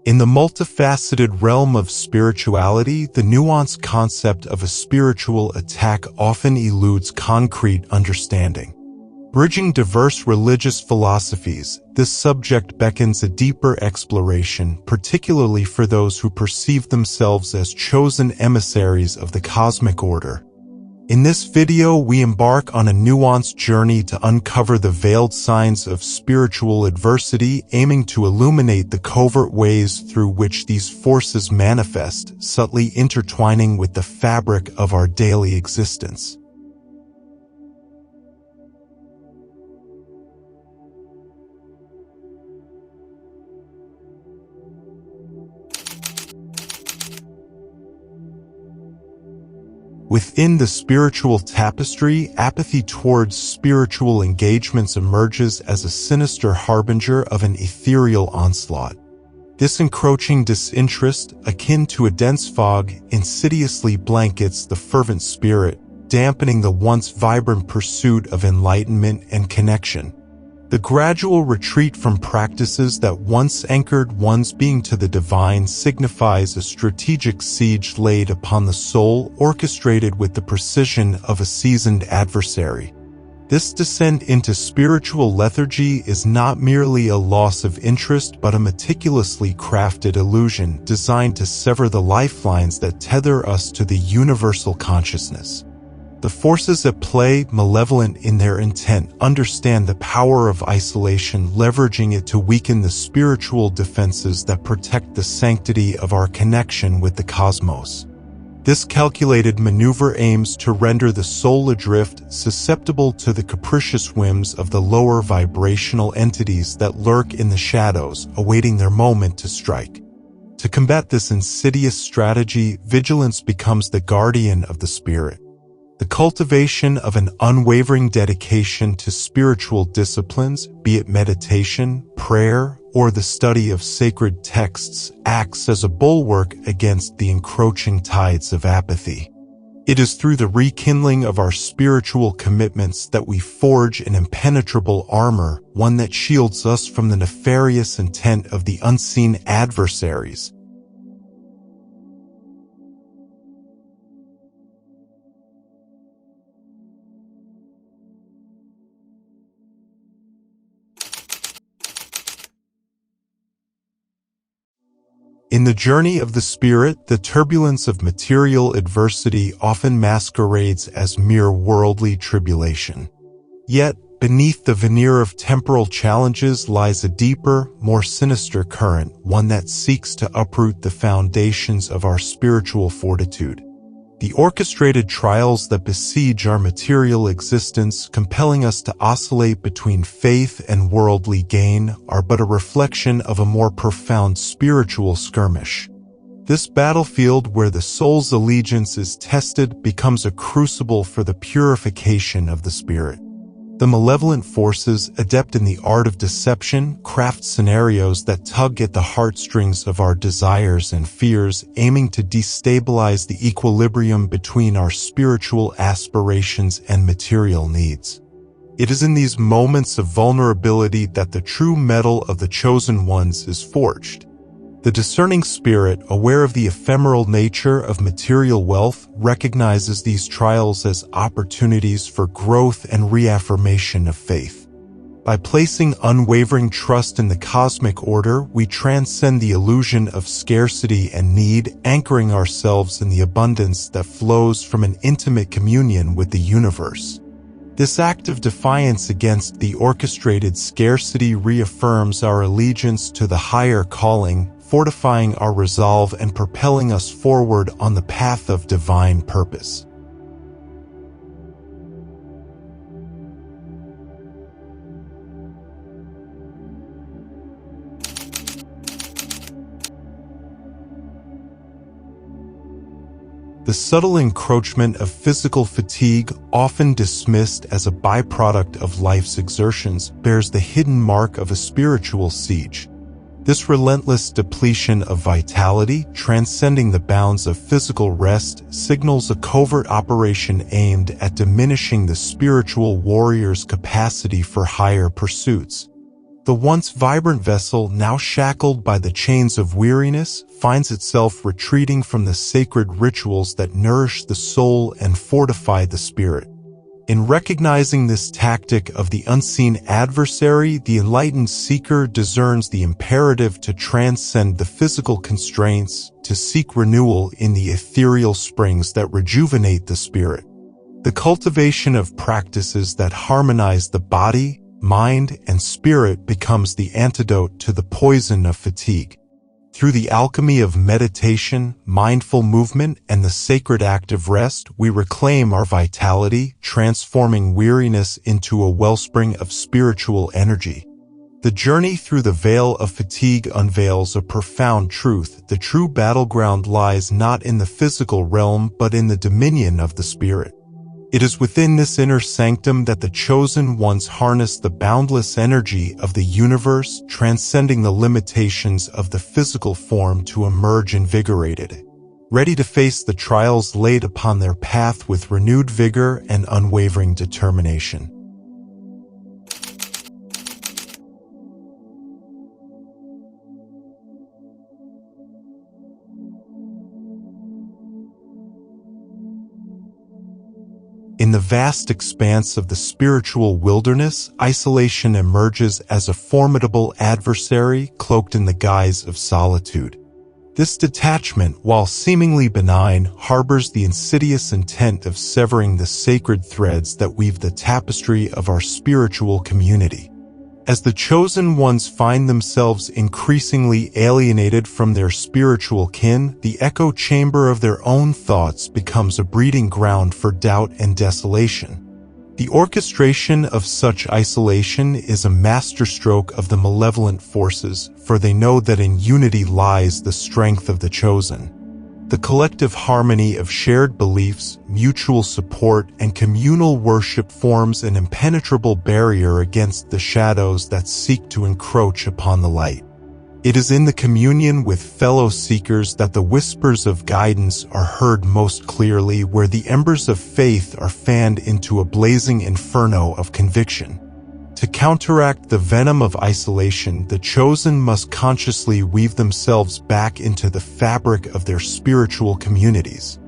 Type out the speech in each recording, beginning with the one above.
In the multifaceted realm of spirituality, the nuanced concept of a spiritual attack often eludes concrete understanding. Bridging diverse religious philosophies, this subject beckons a deeper exploration, particularly for those who perceive themselves as chosen emissaries of the cosmic order. In this video, we embark on a nuanced journey to uncover the veiled signs of spiritual adversity, aiming to illuminate the covert ways through which these forces manifest, subtly intertwining with the fabric of our daily existence. Within the spiritual tapestry, apathy towards spiritual engagements emerges as a sinister harbinger of an ethereal onslaught. This encroaching disinterest, akin to a dense fog, insidiously blankets the fervent spirit, dampening the once vibrant pursuit of enlightenment and connection. The gradual retreat from practices that once anchored one's being to the divine signifies a strategic siege laid upon the soul, orchestrated with the precision of a seasoned adversary. This descent into spiritual lethargy is not merely a loss of interest but a meticulously crafted illusion designed to sever the lifelines that tether us to the universal consciousness. The forces at play, malevolent in their intent, understand the power of isolation, leveraging it to weaken the spiritual defenses that protect the sanctity of our connection with the cosmos. This calculated maneuver aims to render the soul adrift, susceptible to the capricious whims of the lower vibrational entities that lurk in the shadows, awaiting their moment to strike. To combat this insidious strategy, vigilance becomes the guardian of the spirit. The cultivation of an unwavering dedication to spiritual disciplines, be it meditation, prayer, or the study of sacred texts, acts as a bulwark against the encroaching tides of apathy. It is through the rekindling of our spiritual commitments that we forge an impenetrable armor, one that shields us from the nefarious intent of the unseen adversaries. In the journey of the spirit, the turbulence of material adversity often masquerades as mere worldly tribulation. Yet, beneath the veneer of temporal challenges lies a deeper, more sinister current, one that seeks to uproot the foundations of our spiritual fortitude. The orchestrated trials that besiege our material existence, compelling us to oscillate between faith and worldly gain, are but a reflection of a more profound spiritual skirmish. This battlefield where the soul's allegiance is tested becomes a crucible for the purification of the spirit. The malevolent forces, adept in the art of deception, craft scenarios that tug at the heartstrings of our desires and fears, aiming to destabilize the equilibrium between our spiritual aspirations and material needs. It is in these moments of vulnerability that the true metal of the chosen ones is forged. The discerning spirit, aware of the ephemeral nature of material wealth, recognizes these trials as opportunities for growth and reaffirmation of faith. By placing unwavering trust in the cosmic order, we transcend the illusion of scarcity and need, anchoring ourselves in the abundance that flows from an intimate communion with the universe. This act of defiance against the orchestrated scarcity reaffirms our allegiance to the higher calling, fortifying our resolve and propelling us forward on the path of divine purpose. The subtle encroachment of physical fatigue, often dismissed as a byproduct of life's exertions, bears the hidden mark of a spiritual siege. This relentless depletion of vitality, transcending the bounds of physical rest, signals a covert operation aimed at diminishing the spiritual warrior's capacity for higher pursuits. The once vibrant vessel, now shackled by the chains of weariness, finds itself retreating from the sacred rituals that nourish the soul and fortify the spirit. In recognizing this tactic of the unseen adversary, the enlightened seeker discerns the imperative to transcend the physical constraints, to seek renewal in the ethereal springs that rejuvenate the spirit. The cultivation of practices that harmonize the body, mind, and spirit becomes the antidote to the poison of fatigue. Through the alchemy of meditation, mindful movement, and the sacred act of rest, we reclaim our vitality, transforming weariness into a wellspring of spiritual energy. The journey through the veil of fatigue unveils a profound truth. The true battleground lies not in the physical realm but in the dominion of the spirit. It is within this inner sanctum that the chosen ones harness the boundless energy of the universe, transcending the limitations of the physical form to emerge invigorated, ready to face the trials laid upon their path with renewed vigor and unwavering determination. In the vast expanse of the spiritual wilderness, isolation emerges as a formidable adversary cloaked in the guise of solitude. This detachment, while seemingly benign, harbors the insidious intent of severing the sacred threads that weave the tapestry of our spiritual community. As the chosen ones find themselves increasingly alienated from their spiritual kin, the echo chamber of their own thoughts becomes a breeding ground for doubt and desolation. The orchestration of such isolation is a masterstroke of the malevolent forces, for they know that in unity lies the strength of the chosen. The collective harmony of shared beliefs, mutual support, and communal worship forms an impenetrable barrier against the shadows that seek to encroach upon the light. It is in the communion with fellow seekers that the whispers of guidance are heard most clearly, where the embers of faith are fanned into a blazing inferno of conviction. To counteract the venom of isolation, the chosen must consciously weave themselves back into the fabric of their spiritual communities.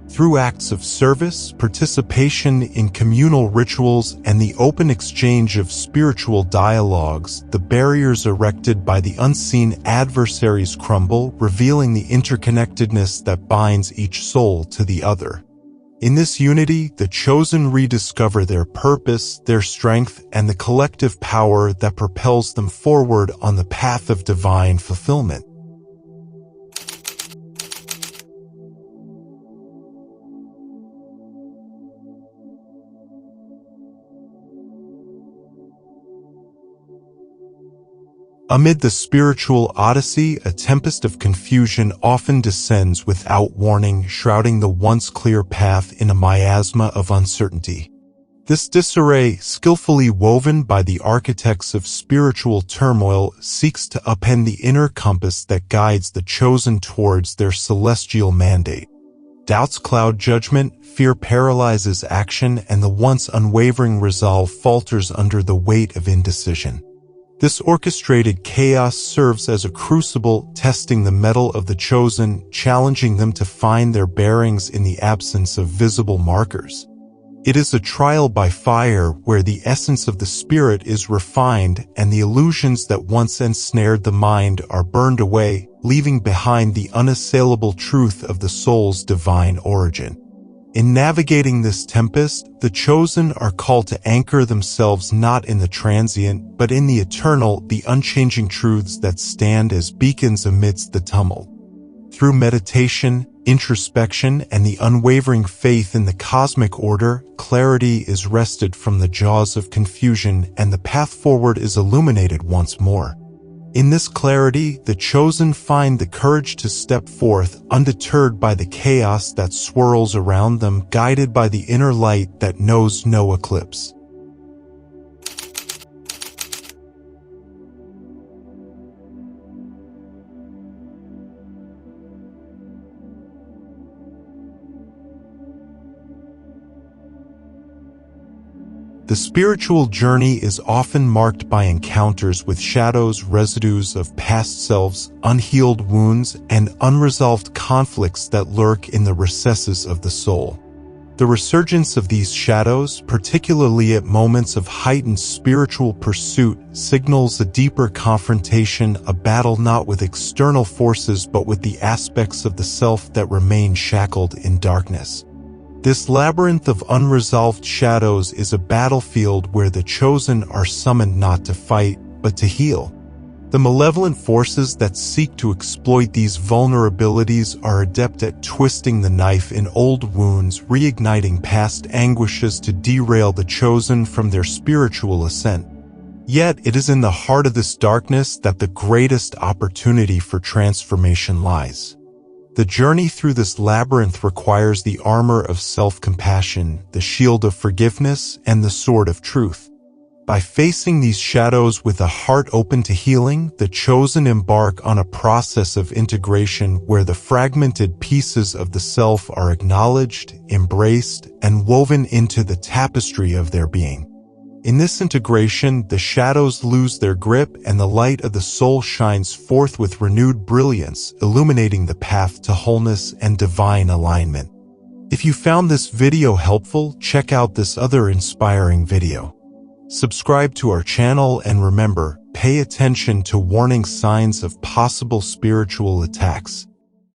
Through acts of service, participation in communal rituals, and the open exchange of spiritual dialogues, the barriers erected by the unseen adversaries crumble, revealing the interconnectedness that binds each soul to the other. In this unity, the chosen rediscover their purpose, their strength, and the collective power that propels them forward on the path of divine fulfillment. Amid the spiritual odyssey, a tempest of confusion often descends without warning, shrouding the once clear path in a miasma of uncertainty. This disarray, skillfully woven by the architects of spiritual turmoil, seeks to upend the inner compass that guides the chosen towards their celestial mandate. Doubts cloud judgment, fear paralyzes action, and the once unwavering resolve falters under the weight of indecision. This orchestrated chaos serves as a crucible, testing the mettle of the chosen, challenging them to find their bearings in the absence of visible markers. It is a trial by fire where the essence of the spirit is refined and the illusions that once ensnared the mind are burned away, leaving behind the unassailable truth of the soul's divine origin. In navigating this tempest, the chosen are called to anchor themselves not in the transient, but in the eternal, the unchanging truths that stand as beacons amidst the tumult. Through meditation, introspection, and the unwavering faith in the cosmic order, clarity is wrested from the jaws of confusion and the path forward is illuminated once more. In this clarity, the chosen find the courage to step forth, undeterred by the chaos that swirls around them, guided by the inner light that knows no eclipse. The spiritual journey is often marked by encounters with shadows, residues of past selves, unhealed wounds, and unresolved conflicts that lurk in the recesses of the soul. The resurgence of these shadows, particularly at moments of heightened spiritual pursuit, signals a deeper confrontation, a battle not with external forces but with the aspects of the self that remain shackled in darkness. This labyrinth of unresolved shadows is a battlefield where the chosen are summoned not to fight, but to heal. The malevolent forces that seek to exploit these vulnerabilities are adept at twisting the knife in old wounds, reigniting past anguishes to derail the chosen from their spiritual ascent. Yet it is in the heart of this darkness that the greatest opportunity for transformation lies. The journey through this labyrinth requires the armor of self-compassion, the shield of forgiveness, and the sword of truth. By facing these shadows with a heart open to healing, the chosen embark on a process of integration where the fragmented pieces of the self are acknowledged, embraced, and woven into the tapestry of their being. In this integration, the shadows lose their grip and the light of the soul shines forth with renewed brilliance, illuminating the path to wholeness and divine alignment. If you found this video helpful, check out this other inspiring video. Subscribe to our channel and remember, pay attention to warning signs of possible spiritual attacks.